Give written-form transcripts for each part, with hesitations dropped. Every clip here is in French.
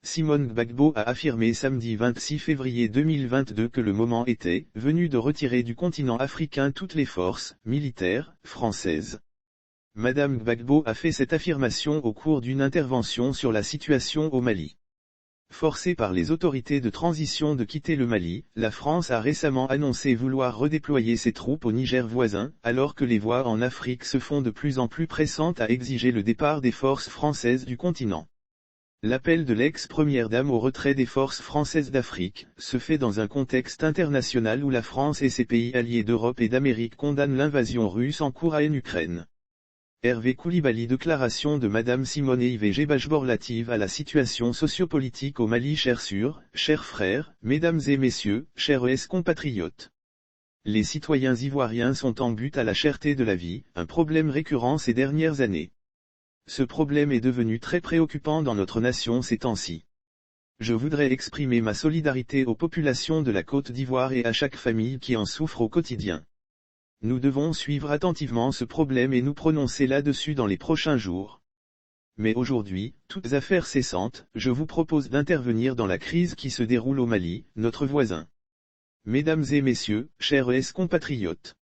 Simone Gbagbo a affirmé samedi 26 février 2022 que le moment était venu de retirer du continent africain toutes les forces militaires françaises. Madame Gbagbo a fait cette affirmation au cours d'une intervention sur la situation au Mali. Forcée par les autorités de transition de quitter le Mali, la France a récemment annoncé vouloir redéployer ses troupes au Niger voisin, alors que les voix en Afrique se font de plus en plus pressantes à exiger le départ des forces françaises du continent. L'appel de l'ex-première dame au retrait des forces françaises d'Afrique se fait dans un contexte international où la France et ses pays alliés d'Europe et d'Amérique condamnent l'invasion russe en cours en Ukraine. Hervé Koulibaly. Déclaration de Madame Simone Ivg Bajbor relative à la situation sociopolitique au Mali. Chères sœurs, chers frères, mesdames et messieurs, chers compatriotes. Les citoyens ivoiriens sont en butte à la cherté de la vie, un problème récurrent ces dernières années. Ce problème est devenu très préoccupant dans notre nation ces temps-ci. Je voudrais exprimer ma solidarité aux populations de la Côte d'Ivoire et à chaque famille qui en souffre au quotidien. Nous devons suivre attentivement ce problème et nous prononcer là-dessus dans les prochains jours. Mais aujourd'hui, toutes affaires cessantes, je vous propose d'intervenir dans la crise qui se déroule au Mali, notre voisin. Mesdames et messieurs, chers compatriotes.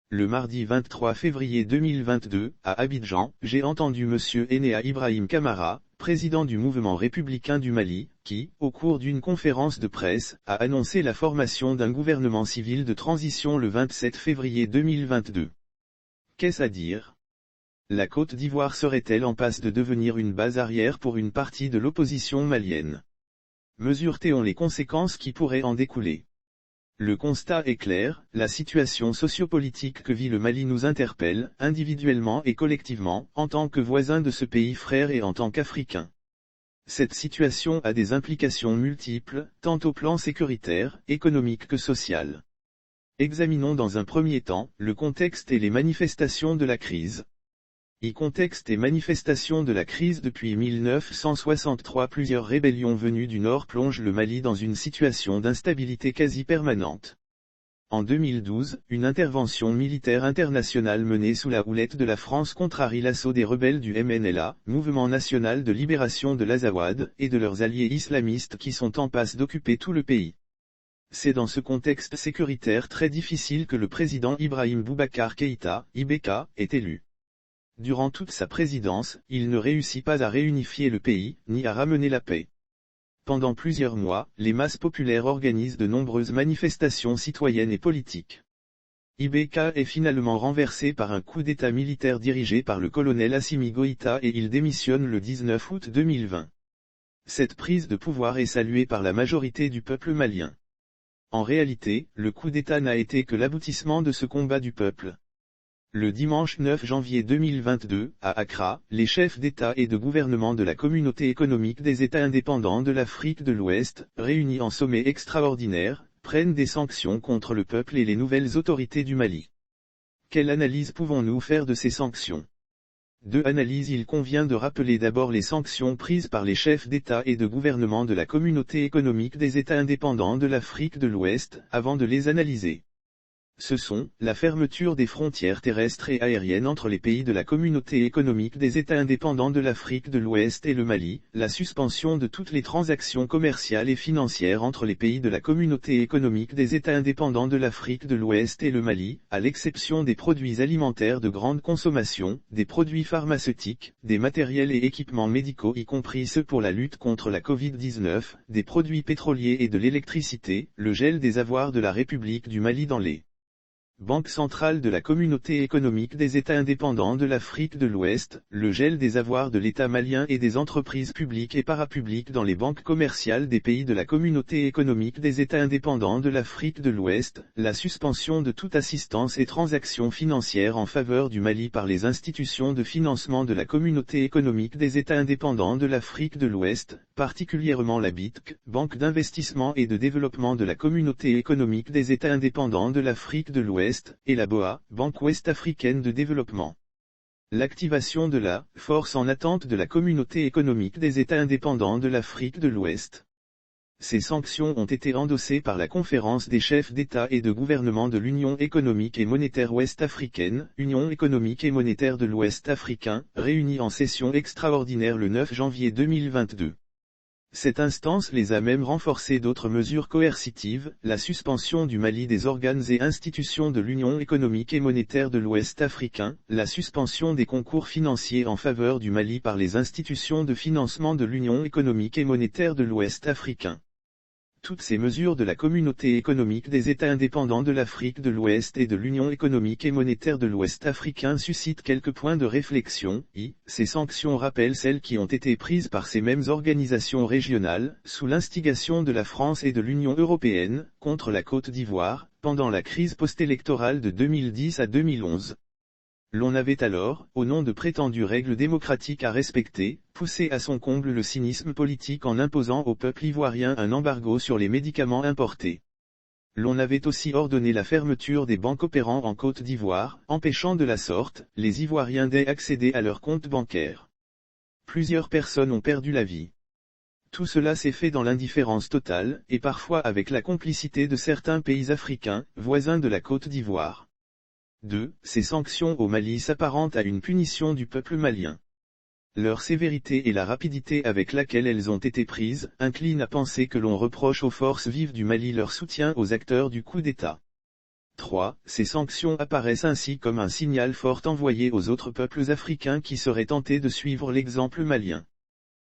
Le mardi 23 février 2022, à Abidjan, j'ai entendu M. Enea Ibrahim Kamara, président du mouvement républicain du Mali, qui, au cours d'une conférence de presse, a annoncé la formation d'un gouvernement civil de transition le 27 février 2022. Qu'est-ce à dire? La Côte d'Ivoire serait-elle en passe de devenir une base arrière pour une partie de l'opposition malienne? Mesure-t-on les conséquences qui pourraient en découler? Le constat est clair, la situation sociopolitique que vit le Mali nous interpelle, individuellement et collectivement, en tant que voisins de ce pays frère et en tant qu'Africains. Cette situation a des implications multiples, tant au plan sécuritaire, économique que social. Examinons dans un premier temps, le contexte et les manifestations de la crise. Contexte et manifestations de la crise. Depuis 1963, plusieurs rébellions venues du Nord plongent le Mali dans une situation d'instabilité quasi permanente. En 2012, une intervention militaire internationale menée sous la houlette de la France contrarie l'assaut des rebelles du MNLA, Mouvement National de Libération de l'Azawad, et de leurs alliés islamistes qui sont en passe d'occuper tout le pays. C'est dans ce contexte sécuritaire très difficile que le président Ibrahim Boubacar Keïta, IBK, est élu. Durant toute sa présidence, il ne réussit pas à réunifier le pays, ni à ramener la paix. Pendant plusieurs mois, les masses populaires organisent de nombreuses manifestations citoyennes et politiques. IBK est finalement renversé par un coup d'État militaire dirigé par le colonel Assimi Goïta et il démissionne le 19 août 2020. Cette prise de pouvoir est saluée par la majorité du peuple malien. En réalité, le coup d'État n'a été que l'aboutissement de ce combat du peuple. Le dimanche 9 janvier 2022, à Accra, les chefs d'État et de gouvernement de la Communauté économique des États indépendants de l'Afrique de l'Ouest, réunis en sommet extraordinaire, prennent des sanctions contre le peuple et les nouvelles autorités du Mali. Quelle analyse pouvons-nous faire de ces sanctions? Analyse. Il convient de rappeler d'abord les sanctions prises par les chefs d'État et de gouvernement de la Communauté économique des États indépendants de l'Afrique de l'Ouest, avant de les analyser. Ce sont, la fermeture des frontières terrestres et aériennes entre les pays de la Communauté économique des États indépendants de l'Afrique de l'Ouest et le Mali, la suspension de toutes les transactions commerciales et financières entre les pays de la Communauté économique des États indépendants de l'Afrique de l'Ouest et le Mali, à l'exception des produits alimentaires de grande consommation, des produits pharmaceutiques, des matériels et équipements médicaux y compris ceux pour la lutte contre la Covid-19, des produits pétroliers et de l'électricité, le gel des avoirs de la République du Mali dans les Banque centrale de la Communauté économique des États indépendants de l'Afrique de l'Ouest, le gel des avoirs de l'État malien et des entreprises publiques et parapubliques dans les banques commerciales des pays de la Communauté économique des États indépendants de l'Afrique de l'Ouest, la suspension de toute assistance et transactions financières en faveur du Mali par les institutions de financement de la Communauté économique des États indépendants de l'Afrique de l'Ouest, particulièrement la BITC, Banque d'investissement et de développement de la Communauté économique des États indépendants de l'Afrique de l'Ouest, et la BOA, Banque ouest-africaine de développement. L'activation de la force en attente de la Communauté économique des États indépendants de l'Afrique de l'Ouest. Ces sanctions ont été endossées par la Conférence des chefs d'État et de gouvernement de l'Union économique et monétaire ouest-africaine, Union économique et monétaire de l'Ouest africain, réunie en session extraordinaire le 9 janvier 2022. Cette instance les a même renforcées d'autres mesures coercitives, la suspension du Mali des organes et institutions de l'Union économique et monétaire de l'Ouest africain, la suspension des concours financiers en faveur du Mali par les institutions de financement de l'Union économique et monétaire de l'Ouest africain. Toutes ces mesures de la Communauté économique des États indépendants de l'Afrique de l'Ouest et de l'Union économique et monétaire de l'Ouest africain suscitent quelques points de réflexion. Ces sanctions rappellent celles qui ont été prises par ces mêmes organisations régionales, sous l'instigation de la France et de l'Union européenne, contre la Côte d'Ivoire, pendant la crise post-électorale de 2010 à 2011. L'on avait alors, au nom de prétendues règles démocratiques à respecter, poussé à son comble le cynisme politique en imposant au peuple ivoirien un embargo sur les médicaments importés. L'on avait aussi ordonné la fermeture des banques opérant en Côte d'Ivoire, empêchant de la sorte, les Ivoiriens d'accéder à leurs comptes bancaires. Plusieurs personnes ont perdu la vie. Tout cela s'est fait dans l'indifférence totale, et parfois avec la complicité de certains pays africains, voisins de la Côte d'Ivoire. 2. Ces sanctions au Mali s'apparentent à une punition du peuple malien. Leur sévérité et la rapidité avec laquelle elles ont été prises, inclinent à penser que l'on reproche aux forces vives du Mali leur soutien aux acteurs du coup d'État. 3. Ces sanctions apparaissent ainsi comme un signal fort envoyé aux autres peuples africains qui seraient tentés de suivre l'exemple malien.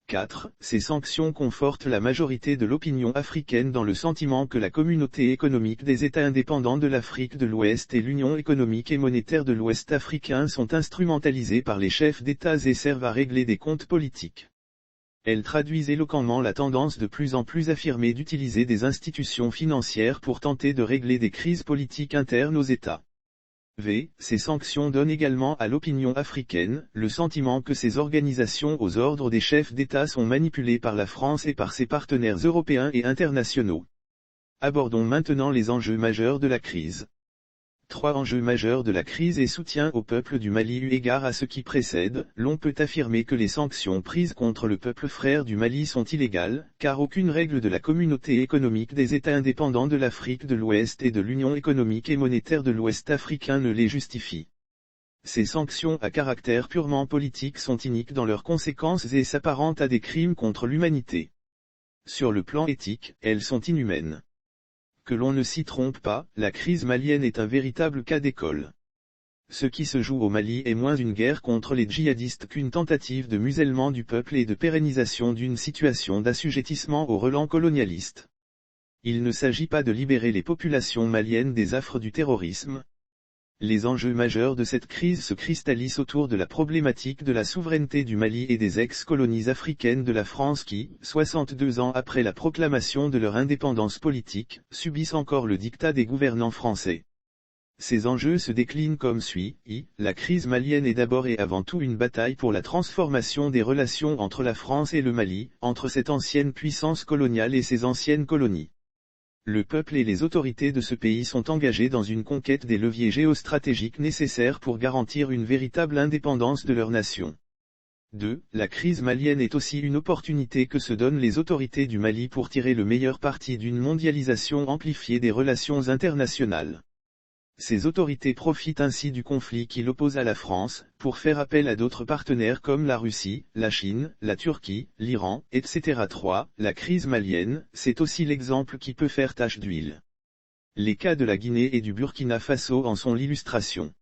4. Ces sanctions confortent la majorité de l'opinion africaine dans le sentiment que la Communauté économique des États indépendants de l'Afrique de l'Ouest et l'Union économique et monétaire de l'Ouest africain sont instrumentalisées par les chefs d'État et servent à régler des comptes politiques. Elles traduisent éloquemment la tendance de plus en plus affirmée d'utiliser des institutions financières pour tenter de régler des crises politiques internes aux États. Ces sanctions donnent également à l'opinion africaine, le sentiment que ces organisations aux ordres des chefs d'État sont manipulées par la France et par ses partenaires européens et internationaux. Abordons maintenant les enjeux majeurs de la crise. 3 enjeux majeurs de la crise et soutien au peuple du Mali. Eu égard à ce qui précède, l'on peut affirmer que les sanctions prises contre le peuple frère du Mali sont illégales, car aucune règle de la Communauté économique des États indépendants de l'Afrique de l'Ouest et de l'Union économique et monétaire de l'Ouest africain ne les justifie. Ces sanctions à caractère purement politique sont iniques dans leurs conséquences et s'apparentent à des crimes contre l'humanité. Sur le plan éthique, elles sont inhumaines. Que l'on ne s'y trompe pas, la crise malienne est un véritable cas d'école. Ce qui se joue au Mali est moins une guerre contre les djihadistes qu'une tentative de musellement du peuple et de pérennisation d'une situation d'assujettissement au relent colonialiste. Il ne s'agit pas de libérer les populations maliennes des affres du terrorisme. Les enjeux majeurs de cette crise se cristallisent autour de la problématique de la souveraineté du Mali et des ex-colonies africaines de la France qui, 62 ans après la proclamation de leur indépendance politique, subissent encore le diktat des gouvernants français. Ces enjeux se déclinent comme suit. La crise malienne est d'abord et avant tout une bataille pour la transformation des relations entre la France et le Mali, entre cette ancienne puissance coloniale et ses anciennes colonies. Le peuple et les autorités de ce pays sont engagés dans une conquête des leviers géostratégiques nécessaires pour garantir une véritable indépendance de leur nation. 2. La crise malienne est aussi une opportunité que se donnent les autorités du Mali pour tirer le meilleur parti d'une mondialisation amplifiée des relations internationales. Ces autorités profitent ainsi du conflit qui l'oppose à la France, pour faire appel à d'autres partenaires comme la Russie, la Chine, la Turquie, l'Iran, etc. 3. La crise malienne, c'est aussi l'exemple qui peut faire tache d'huile. Les cas de la Guinée et du Burkina Faso en sont l'illustration.